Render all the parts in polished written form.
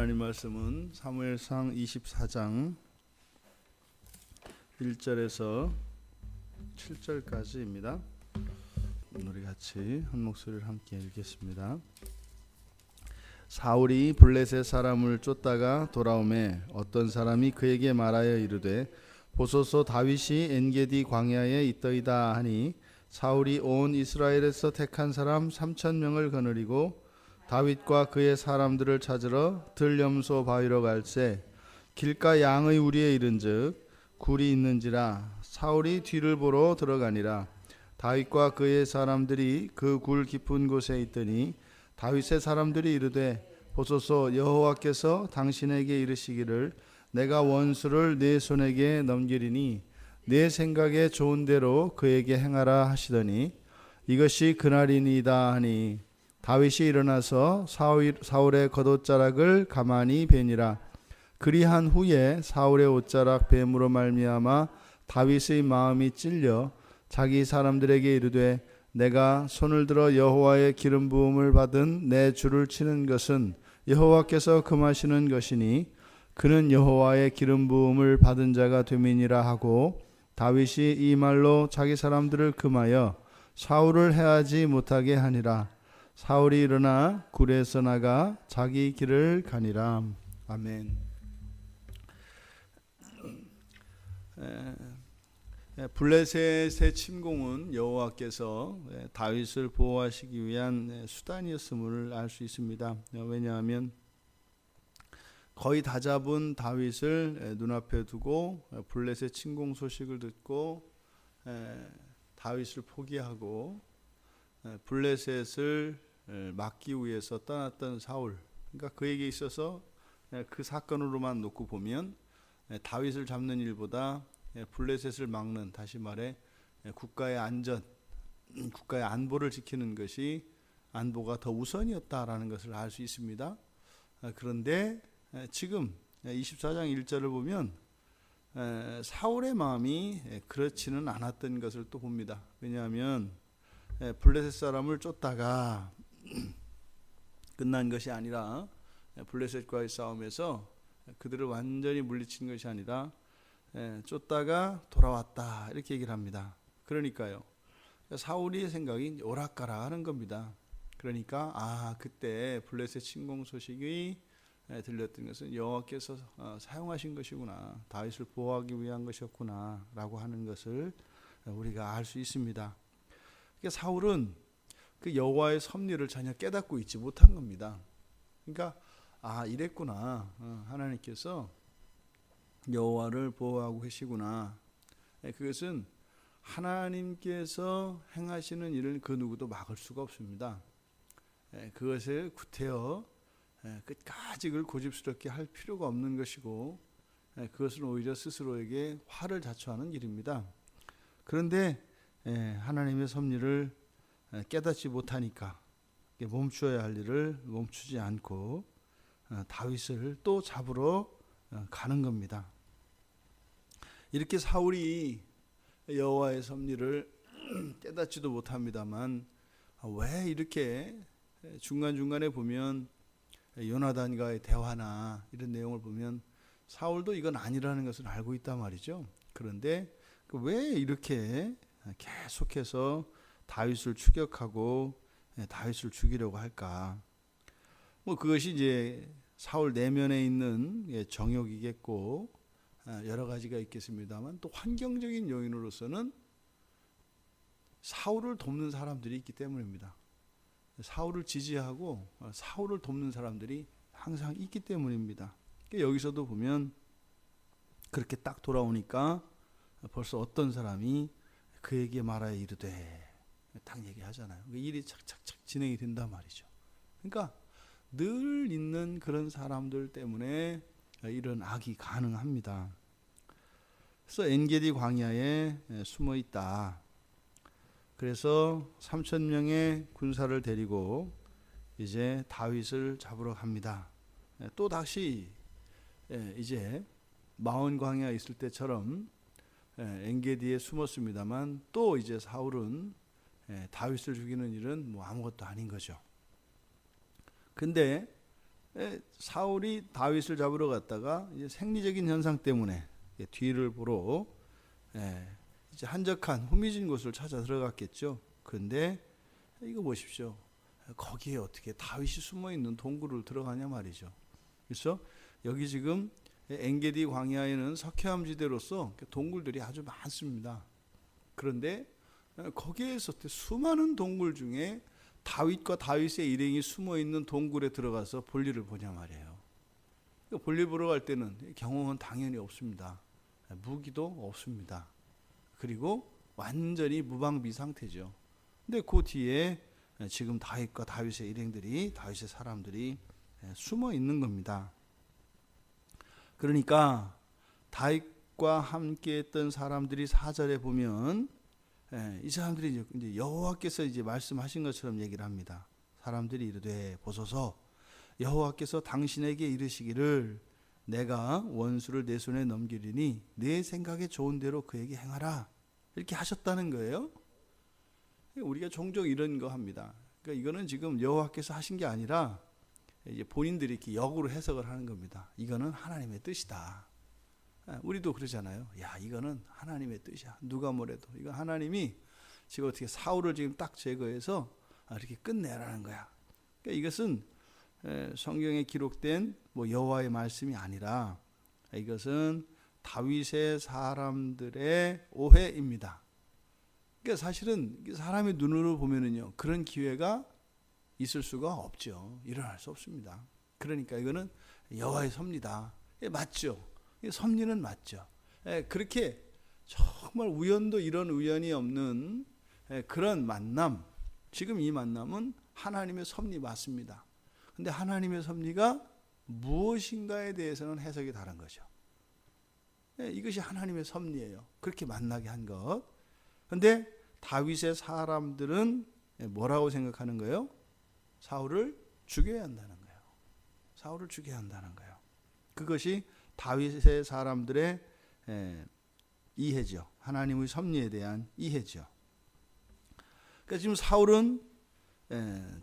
하나님 말씀은 사무엘상 24장 1절에서 7절까지입니다. 우리 같이 한 목소리를 함께 읽겠습니다. 사울이 블레셋 사람을 쫓다가 돌아오매 어떤 사람이 그에게 말하여 이르되 보소서 다윗이 엔게디 광야에 있더이다 하니 사울이 온 이스라엘에서 택한 사람 3,000명을 거느리고 다윗과 그의 사람들을 찾으러 들염소 바위로 갈새 길가 양의 우리에 이른즉 굴이 있는지라 사울이 뒤를 보러 들어가니라. 다윗과 그의 사람들이 그 굴 깊은 곳에 있더니 다윗의 사람들이 이르되 보소서 여호와께서 당신에게 이르시기를 내가 원수를 내 손에게 넘기리니 내 생각에 좋은 대로 그에게 행하라 하시더니 이것이 그날이니이다 하니 다윗이 일어나서 사울의 겉옷자락을 가만히 베니라. 그리한 후에 사울의 옷자락 뱀으로 말미암아 다윗의 마음이 찔려 자기 사람들에게 이르되 내가 손을 들어 여호와의 기름 부음을 받은 내 주를 치는 것은 여호와께서 금하시는 것이니 그는 여호와의 기름 부음을 받은 자가 됨이니라 하고 다윗이 이 말로 자기 사람들을 금하여 사울을 해하지 못하게 하니라. 사울이 일어나 굴에서 나가 자기 길을 가니라. 아멘. 블레셋의 침공은 여호와께서 다윗을 보호하시기 위한 수단이었음을 알 수 있습니다. 왜냐하면 거의 다 잡은 다윗을 눈앞에 두고 블레셋 침공 소식을 듣고 다윗을 포기하고 블레셋을 막기 위해서 떠났던 사울, 그러니까 그에게 있어서 그 사건으로만 놓고 보면 다윗을 잡는 일보다 블레셋을 막는, 다시 말해 국가의 안전, 국가의 안보를 지키는 것이 안보가 더 우선이었다라는 것을 알 수 있습니다. 그런데 지금 24장 1절을 보면 사울의 마음이 그렇지는 않았던 것을 또 봅니다. 왜냐하면 블레셋 사람을 쫓다가 끝난 것이 아니라 블레셋과의 싸움에서 그들을 완전히 물리친 것이 아니라 쫓다가 돌아왔다 이렇게 얘기를 합니다. 그러니까요, 사울의 생각이 오락가락 하는 겁니다. 그러니까 그때 블레셋 침공 소식이 들렸던 것은 여호와께서 사용하신 것이구나, 다윗을 보호하기 위한 것이었구나 라고 하는 것을 우리가 알 수 있습니다. 그러니까 사울은 그 여호와의 섭리를 전혀 깨닫고 있지 못한 겁니다. 그러니까 이랬구나, 하나님께서 여호와를 보호하고 계시구나. 그것은 하나님께서 행하시는 일을 그 누구도 막을 수가 없습니다. 그것을 구태여 끝까지 그걸 고집스럽게 할 필요가 없는 것이고, 그것은 오히려 스스로에게 화를 자초하는 일입니다. 그런데 하나님의 섭리를 깨닫지 못하니까 멈추어야 할 일을 멈추지 않고 다윗을 또 잡으러 가는 겁니다. 이렇게 사울이 여호와의 섭리를 깨닫지도 못합니다만, 왜 이렇게 중간중간에 보면 요나단과의 대화나 이런 내용을 보면 사울도 이건 아니라는 것을 알고 있단 말이죠. 그런데 왜 이렇게 계속해서 다윗을 추격하고 다윗을 죽이려고 할까? 그것이 이제 사울 내면에 있는 정욕이겠고 여러 가지가 있겠습니다만, 또 환경적인 요인으로서는 사울을 돕는 사람들이 있기 때문입니다. 사울을 지지하고 사울을 돕는 사람들이 항상 있기 때문입니다. 여기서도 보면 그렇게 딱 돌아오니까 벌써 어떤 사람이 그에게 말하여 이르되 딱 얘기하잖아요. 일이 착착착 진행이 된단 말이죠. 그러니까 늘 있는 그런 사람들 때문에 이런 악이 가능합니다. 그래서 엔게디 광야에 숨어 있다. 그래서 3,000명의 군사를 데리고 이제 다윗을 잡으러 갑니다. 또 다시 이제 마온 광야에 있을 때처럼 엔게디에 숨었습니다만, 또 이제 사울은 다윗을 죽이는 일은 아무것도 아닌 거죠. 근데 사울이 다윗을 잡으러 갔다가 이제 생리적인 현상 때문에 뒤를 보러 이제 한적한 후미진 곳을 찾아 들어갔겠죠. 그런데 이거 보십시오. 거기에 어떻게 다윗이 숨어 있는 동굴을 들어가냐 말이죠. 그래서 여기 지금 엔게디 광야에는 석회암 지대로서 동굴들이 아주 많습니다. 그런데 거기에서 수많은 동굴 중에 다윗과 다윗의 일행이 숨어 있는 동굴에 들어가서 볼일을 보냐 말이에요. 볼일 보러 갈 때는 경호는 당연히 없습니다. 무기도 없습니다. 그리고 완전히 무방비 상태죠. 근데 그 뒤에 지금 다윗과 다윗의 일행들이, 다윗의 사람들이 숨어 있는 겁니다. 그러니까 다윗과 함께 했던 사람들이 4절에 보면 이 사람들이 이제 여호와께서 이제 말씀하신 것처럼 얘기를 합니다. 사람들이 이르되 보소서 여호와께서 당신에게 이르시기를 내가 원수를 내 손에 넘기리니 내 생각에 좋은 대로 그에게 행하라, 이렇게 하셨다는 거예요. 우리가 종종 이런 거 합니다. 그러니까 이거는 지금 여호와께서 하신 게 아니라 이제 본인들이 이렇게 역으로 해석을 하는 겁니다. 이거는 하나님의 뜻이다. 우리도 그러잖아요. 야, 이거는 하나님의 뜻이야. 누가 뭐래도 이거 하나님이 지금 어떻게 사울을 지금 딱 제거해서 이렇게 끝내라는 거야. 그러니까 이것은 성경에 기록된 뭐 여호와의 말씀이 아니라 이것은 다윗의 사람들의 오해입니다. 그러니까 사실은 사람의 눈으로 보면은요, 그런 기회가 있을 수가 없죠. 일어날 수 없습니다. 그러니까 이거는 여호와의 섭리다. 맞죠. 섭리는 맞죠. 그렇게 정말 우연도 이런 우연이 없는 그런 만남, 지금 이 만남은 하나님의 섭리 맞습니다. 근데 하나님의 섭리가 무엇인가에 대해서는 해석이 다른 거죠. 이것이 하나님의 섭리예요. 그렇게 만나게 한 것. 근데 다윗의 사람들은 뭐라고 생각하는 거예요? 사울을 죽여야 한다는 거예요. 사울을 죽여야 한다는 거예요. 그것이 다윗의 사람들의 이해죠. 하나님의 섭리에 대한 이해죠. 그러니까 지금 사울은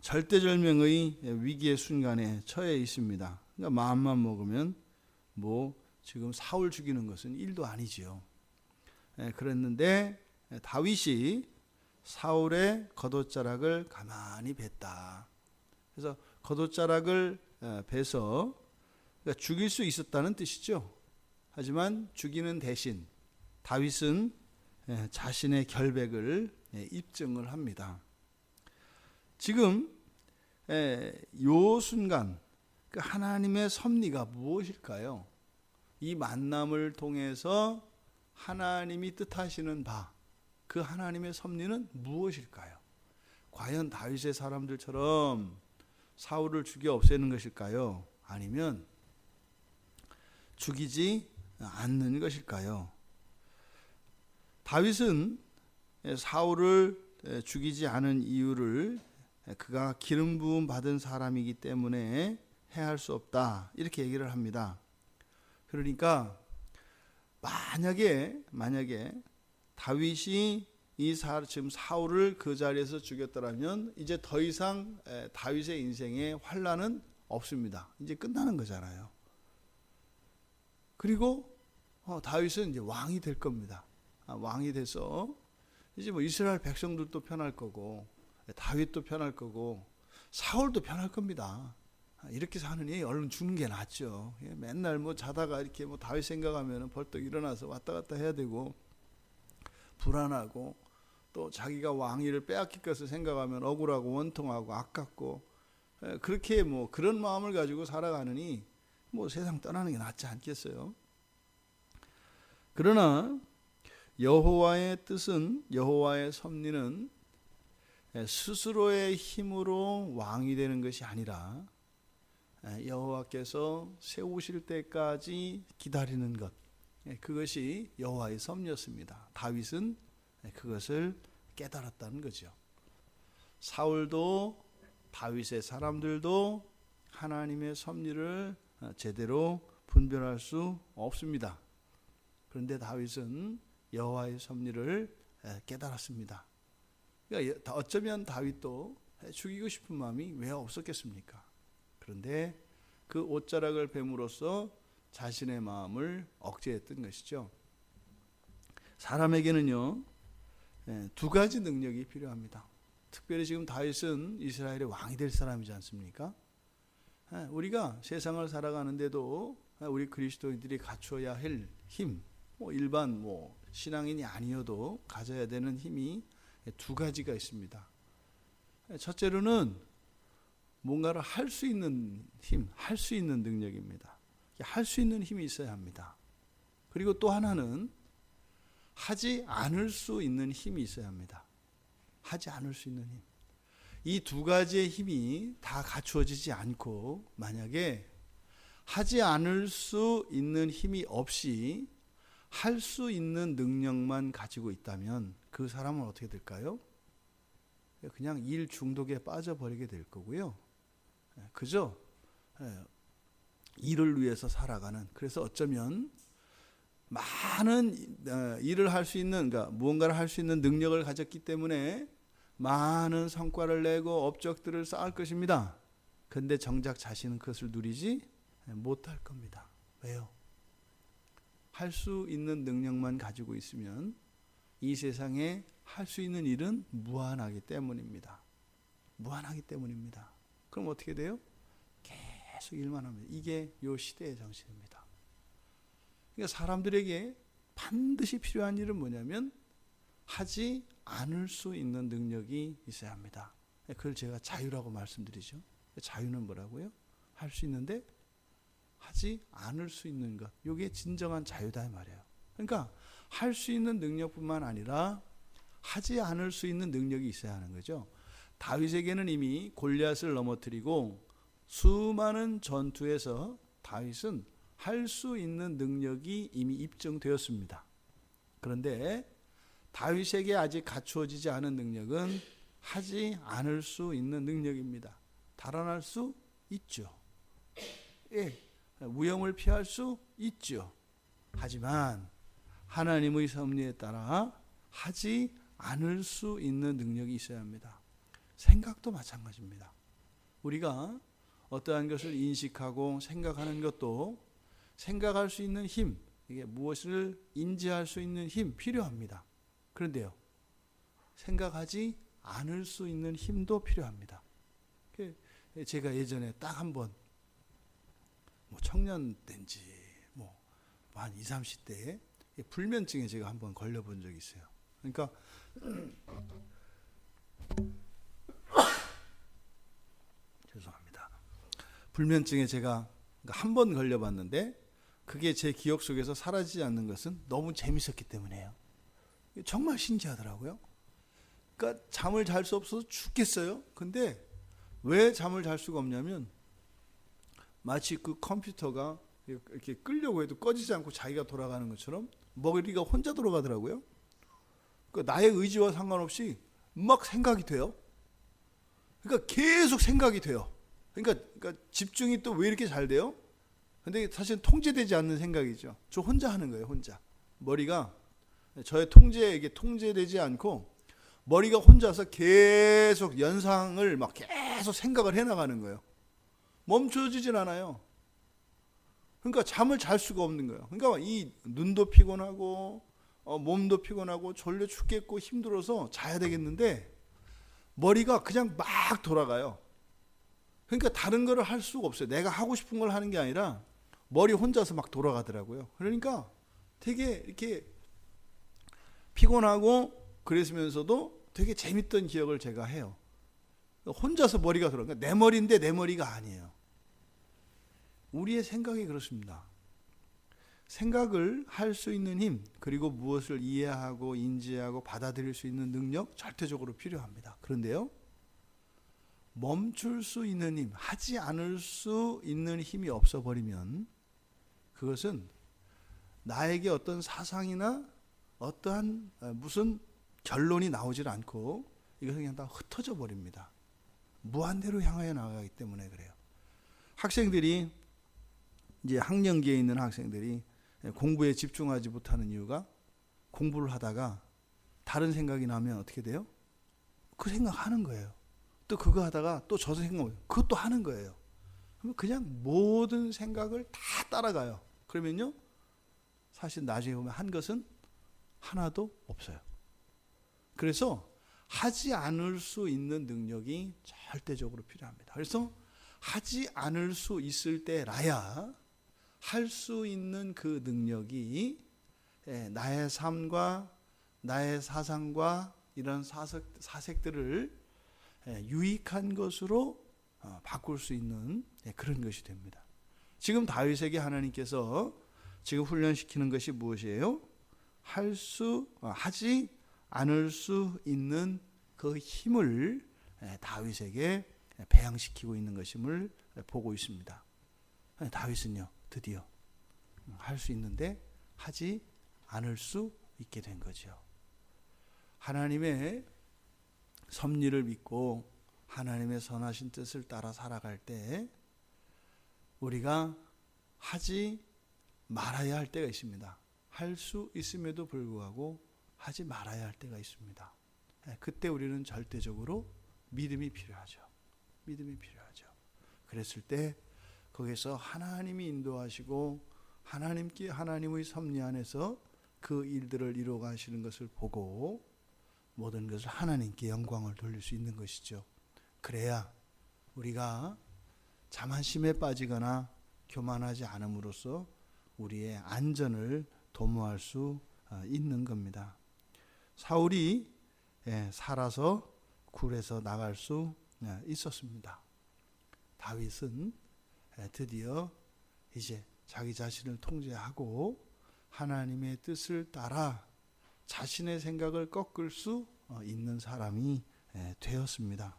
절대절명의 위기의 순간에 처해 있습니다. 그러니까 마음만 먹으면 뭐 지금 사울 죽이는 것은 일도 아니지요. 그랬는데 다윗이 사울의 겉옷자락을 가만히 뱄다. 그래서 겉옷자락을 베서 그러니까 죽일 수 있었다는 뜻이죠. 하지만 죽이는 대신 다윗은 자신의 결백을 입증을 합니다. 지금 요 순간 하나님의 섭리가 무엇일까요? 이 만남을 통해서 하나님이 뜻하시는 바, 그 하나님의 섭리는 무엇일까요? 과연 다윗의 사람들처럼 사울을 죽여 없애는 것일까요? 아니면 죽이지 않는 것일까요? 다윗은 사울을 죽이지 않은 이유를 그가 기름 부음 받은 사람이기 때문에 해할 수 없다, 이렇게 얘기를 합니다. 그러니까 만약에 다윗이 지금 사울을 그 자리에서 죽였더라면 이제 더 이상 다윗의 인생에 환란은 없습니다. 이제 끝나는 거잖아요. 그리고 다윗은 이제 왕이 될 겁니다. 왕이 돼서 이제 뭐 이스라엘 백성들도 편할 거고 다윗도 편할 거고 사울도 편할 겁니다. 이렇게 사느니 얼른 죽는 게 낫죠. 맨날 뭐 자다가 이렇게 뭐 다윗 생각하면 벌떡 일어나서 왔다 갔다 해야 되고 불안하고 또 자기가 왕위를 빼앗길 것을 생각하면 억울하고 원통하고 아깝고 그렇게 뭐 그런 마음을 가지고 살아가느니 뭐 세상 떠나는 게 낫지 않겠어요? 그러나 여호와의 뜻은, 여호와의 섭리는 스스로의 힘으로 왕이 되는 것이 아니라 여호와께서 세우실 때까지 기다리는 것, 그것이 여호와의 섭리였습니다. 다윗은 그것을 깨달았다는 거죠. 사울도 다윗의 사람들도 하나님의 섭리를 제대로 분별할 수 없습니다. 그런데 다윗은 여호와의 섭리를 깨달았습니다. 그러니까 어쩌면 다윗도 죽이고 싶은 마음이 왜 없었겠습니까? 그런데 그 옷자락을 뱀으로써 자신의 마음을 억제했던 것이죠. 사람에게는요, 두 가지 능력이 필요합니다. 특별히 지금 다윗은 이스라엘의 왕이 될 사람이지 않습니까? 우리가 세상을 살아가는데도 우리 그리스도인들이 갖춰야 할 힘, 일반 신앙인이 아니어도 가져야 되는 힘이 두 가지가 있습니다. 첫째로는 뭔가를 할 수 있는 힘, 할 수 있는 능력입니다. 할 수 있는 힘이 있어야 합니다. 그리고 또 하나는 하지 않을 수 있는 힘이 있어야 합니다. 하지 않을 수 있는 힘. 이 두 가지의 힘이 다 갖추어지지 않고 만약에 하지 않을 수 있는 힘이 없이 할 수 있는 능력만 가지고 있다면 그 사람은 어떻게 될까요? 그냥 일 중독에 빠져버리게 될 거고요. 그죠? 일을 위해서 살아가는, 그래서 어쩌면 많은 일을 할 수 있는, 그러니까 무언가를 할 수 있는 능력을 가졌기 때문에 많은 성과를 내고 업적들을 쌓을 것입니다. 그런데 정작 자신은 그것을 누리지 못할 겁니다. 왜요? 할 수 있는 능력만 가지고 있으면 이 세상에 할 수 있는 일은 무한하기 때문입니다. 무한하기 때문입니다. 그럼 어떻게 돼요? 계속 일만 합니다. 이게 요 시대의 정신입니다. 그러니까 사람들에게 반드시 필요한 일은 뭐냐면 하지 않을 수 있는 능력이 있어야 합니다. 그걸 제가 자유라고 말씀드리죠. 자유는 뭐라고요? 할 수 있는데 하지 않을 수 있는 것. 이게 진정한 자유다 이 말이에요. 그러니까 할 수 있는 능력뿐만 아니라 하지 않을 수 있는 능력이 있어야 하는 거죠. 다윗에게는 이미 골리앗을 넘어뜨리고 수많은 전투에서 다윗은 할 수 있는 능력이 이미 입증되었습니다. 그런데 다윗에게 아직 갖추어지지 않은 능력은 하지 않을 수 있는 능력입니다. 달아날 수 있죠. 위험을 피할 수 있죠. 하지만 하나님의 섭리에 따라 하지 않을 수 있는 능력이 있어야 합니다. 생각도 마찬가지입니다. 우리가 어떠한 것을 인식하고 생각하는 것도 생각할 수 있는 힘, 이게 무엇을 인지할 수 있는 힘 필요합니다. 그런데요, 생각하지 않을 수 있는 힘도 필요합니다. 제가 예전에 딱 한 번 청년 때인지 한 20, 30대에 불면증에 제가 한번 걸려본 적이 있어요. 그러니까 죄송합니다. 불면증에 제가 한 번 걸려봤는데 그게 제 기억 속에서 사라지지 않는 것은 너무 재밌었기 때문이에요. 정말 신기하더라고요. 그러니까 잠을 잘 수 없어서 죽겠어요. 근데 왜 잠을 잘 수가 없냐면 마치 그 컴퓨터가 이렇게 끄려고 해도 꺼지지 않고 자기가 돌아가는 것처럼 머리가 혼자 돌아가더라고요. 그러니까 나의 의지와 상관없이 막 생각이 돼요. 그러니까 계속 생각이 돼요. 그러니까 집중이 또 왜 이렇게 잘 돼요? 근데 사실 통제되지 않는 생각이죠. 저 혼자 하는 거예요, 혼자. 머리가 저의 통제에게 통제되지 않고 머리가 혼자서 계속 연상을 막 계속 생각을 해나가는 거예요. 멈춰지질 않아요. 그러니까 잠을 잘 수가 없는 거예요. 그러니까 이 눈도 피곤하고 몸도 피곤하고 졸려 죽겠고 힘들어서 자야 되겠는데 머리가 그냥 막 돌아가요. 그러니까 다른 거를 할 수가 없어요. 내가 하고 싶은 걸 하는 게 아니라 머리 혼자서 막 돌아가더라고요. 그러니까 되게 이렇게 피곤하고 그랬으면서도 되게 재밌던 기억을 제가 해요. 혼자서 머리가 돌아가. 내 머리인데 내 머리가 아니에요. 우리의 생각이 그렇습니다. 생각을 할 수 있는 힘, 그리고 무엇을 이해하고 인지하고 받아들일 수 있는 능력 절대적으로 필요합니다. 그런데요, 멈출 수 있는 힘, 하지 않을 수 있는 힘이 없어버리면 그것은 나에게 어떤 사상이나 어떠한 무슨 결론이 나오질 않고 이것은 그냥 다 흩어져 버립니다. 무한대로 향하여 나가기 때문에 그래요. 학생들이 이제 학령기에 있는 학생들이 공부에 집중하지 못하는 이유가 공부를 하다가 다른 생각이 나면 어떻게 돼요? 그 생각하는 거예요. 또 그거 하다가 또 저 생각, 그것도 하는 거예요. 그냥 모든 생각을 다 따라가요. 그러면요, 사실 나중에 보면 한 것은 하나도 없어요. 그래서 하지 않을 수 있는 능력이 절대적으로 필요합니다. 그래서 하지 않을 수 있을 때라야 할 수 있는 그 능력이 나의 삶과 나의 사상과 이런 사색들을 유익한 것으로 바꿀 수 있는 그런 것이 됩니다. 지금 다윗에게 하나님께서 지금 훈련시키는 것이 무엇이에요? 하지 않을 수 있는 그 힘을 다윗에게 배양시키고 있는 것임을 보고 있습니다. 다윗은요, 드디어 할 수 있는데 하지 않을 수 있게 된 거죠. 하나님의 섭리를 믿고 하나님의 선하신 뜻을 따라 살아갈 때 우리가 하지 말아야 할 때가 있습니다. 할 수 있음에도 불구하고 하지 말아야 할 때가 있습니다. 그때 우리는 절대적으로 믿음이 필요하죠. 믿음이 필요하죠. 그랬을 때 거기서 하나님이 인도하시고 하나님의 섭리 안에서 그 일들을 이루어 가시는 것을 보고 모든 것을 하나님께 영광을 돌릴 수 있는 것이죠. 그래야 우리가 자만심에 빠지거나 교만하지 않음으로써 우리의 안전을 도모할 수 있는 겁니다. 사울이 살아서 굴에서 나갈 수 있었습니다. 다윗은 드디어 이제 자기 자신을 통제하고 하나님의 뜻을 따라 자신의 생각을 꺾을 수 있는 사람이 되었습니다.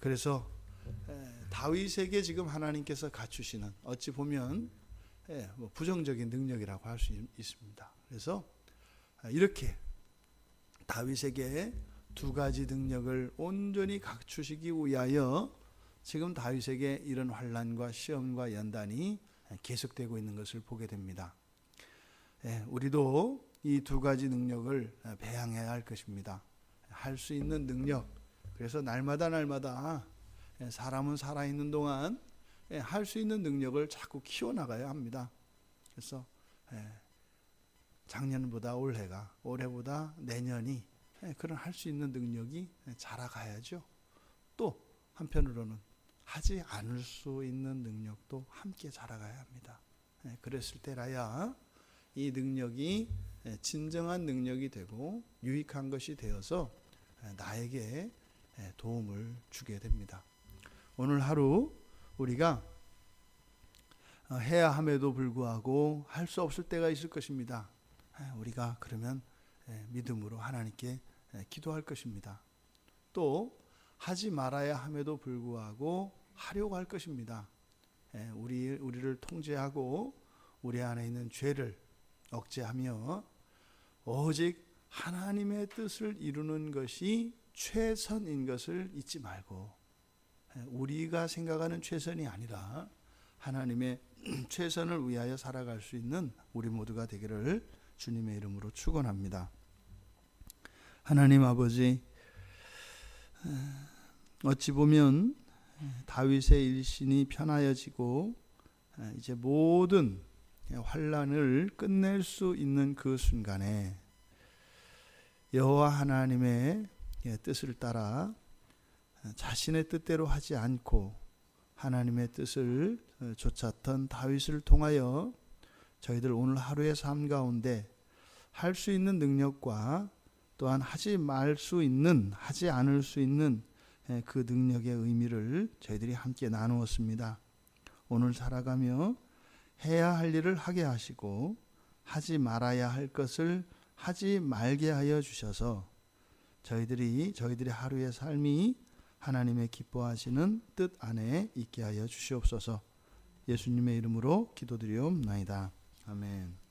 그래서 다윗에게 지금 하나님께서 갖추시는 어찌 보면 부정적인 능력이라고 할 수 있습니다. 그래서 이렇게 다윗에게 두 가지 능력을 온전히 갖추시기 위하여 지금 다윗에게 이런 환난과 시험과 연단이 계속되고 있는 것을 보게 됩니다. 우리도 이 두 가지 능력을 배양해야 할 것입니다. 할 수 있는 능력. 그래서 날마다 사람은 살아있는 동안 할 수 있는 능력을 자꾸 키워나가야 합니다. 그래서 작년보다 올해가, 올해보다 내년이 그런 할 수 있는 능력이 자라가야죠. 또 한편으로는 하지 않을 수 있는 능력도 함께 자라가야 합니다. 그랬을 때라야 이 능력이 진정한 능력이 되고 유익한 것이 되어서 나에게 도움을 주게 됩니다. 오늘 하루 우리가 해야 함에도 불구하고 할 수 없을 때가 있을 것입니다. 우리가 그러면 믿음으로 하나님께 기도할 것입니다. 또 하지 말아야 함에도 불구하고 하려고 할 것입니다. 우리를 통제하고 우리 안에 있는 죄를 억제하며 오직 하나님의 뜻을 이루는 것이 최선인 것을 잊지 말고 우리가 생각하는 최선이 아니라 하나님의 최선을 위하여 살아갈 수 있는 우리 모두가 되기를 주님의 이름으로 축원합니다. 하나님 아버지, 어찌 보면 다윗의 일신이 편하여지고 이제 모든 환난을 끝낼 수 있는 그 순간에 여호와 하나님의 뜻을 따라 자신의 뜻대로 하지 않고 하나님의 뜻을 좇았던 다윗을 통하여 저희들 오늘 하루의 삶 가운데 할 수 있는 능력과 또한 하지 않을 수 있는 그 능력의 의미를 저희들이 함께 나누었습니다. 오늘 살아가며 해야 할 일을 하게 하시고 하지 말아야 할 것을 하지 말게 하여 주셔서 저희들의 하루의 삶이 하나님의 기뻐하시는 뜻 안에 있게 하여 주시옵소서. 예수님의 이름으로 기도드리옵나이다. 아멘.